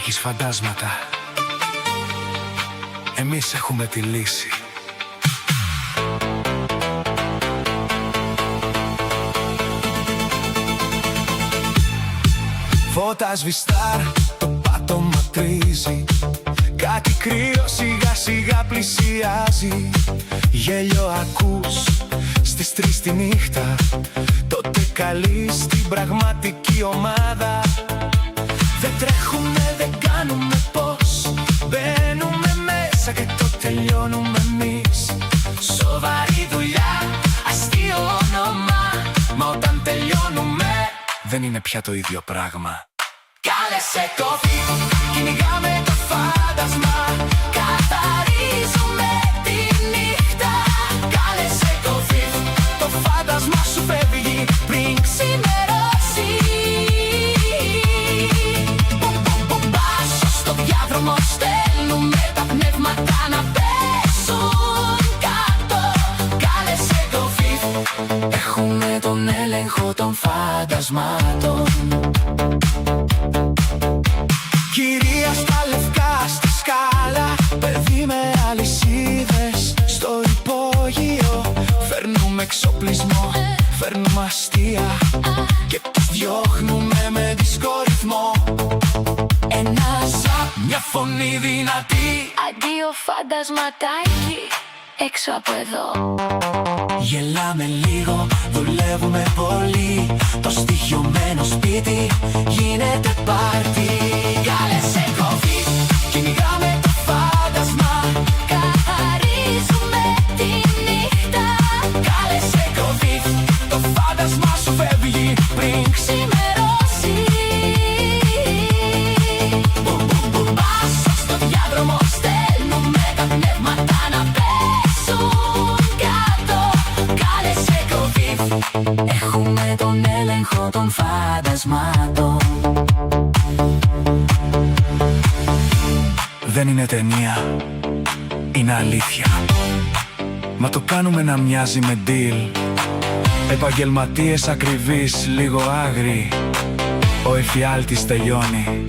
Έχεις φαντάσματα, εμείς έχουμε τη λύση. Φώτα σβηστά, το πάτωμα τρίζει. Κάτι κρύο σιγά σιγά πλησιάζει. Γέλιο ακούς στις 3 τη νύχτα. Τότε καλείς την πραγματική ομάδα. Δεν τρέχουμε, δεν κάνουμε πώς. Μπαίνουμε μέσα και το τελειώνουμε εμείς. Σοβαρή δουλειά, αστείο όνομα. Μα όταν τελειώνουμε δεν είναι πια το ίδιο πράγμα. Κάλεσε κόφι, κυνηγάμε το φάντασμα. Καθαρίζουμε τη νύχτα. Κάλεσε κόφι, το φάντασμα σου φεύγει πριν ξημερώσει. Μπάσο στο διάδρομο στέλνουμε τα πνεύματα να πέσουν κάτω. Κάλεσε κόφι, έχουμε τον έλεγχο των φαντασμάτων. Κυρία στα λευκά, στη σκάλα. Παιδί με αλυσίδες στο υπόγειο. Φέρνουμε εξοπλισμό, φέρνουμε αστεία. Και τους διώχνουμε με δισκορυθμό. Ένα ζαπ, μια φωνή δυνατή. Αντίο φαντασματάκι, έξω από εδώ. Γελάμε λίγο, δουλεύουμε πολύ. Το στοιχειωμένο σπίτι γίνεται πάρτι. Κάλεσε κόφι, κυνηγάμε το φάντασμα. Καθαρίζουμε τη νύχτα. Κάλεσε κόφι, το φάντασμα σου φεύγει πριν ξημερώσει. Μπάσο στο διάδρομο στέλνουμε τα πνεύματα να πέσουν κάτω. Κάλεσε κόφι, έχουμε τον έλεγχο των φαντασμάτων. Δεν είναι ταινία, είναι αλήθεια. Μα το κάνουμε να μοιάζει με deal. Επαγγελματίες ακριβείς, λίγο άγριοι. Ο εφιάλτης τελειώνει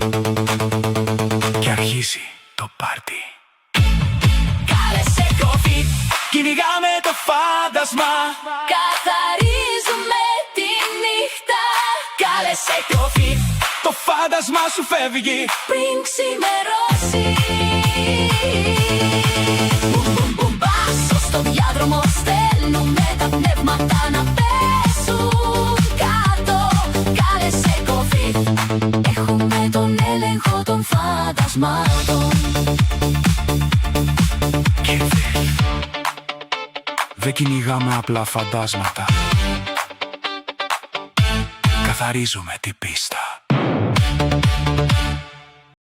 και αρχίζει το πάρτι. Κάλεσε κόφι, κυνηγάμε το φάντασμα. Καθαρίζουμε τη νύχτα. Κάλεσε κόφι, το φάντασμα σου φεύγει πριν ξημερώσει. Μπάσο Στο διάδρομο στέλνουμε τα πνεύματα να πέσουν κάτω. Κάλεσε κόφι, έχουμε τον έλεγχο των φαντασμάτων. Δεν κυνηγάμε απλά φαντάσματα. Καθαρίζουμε την πίστα.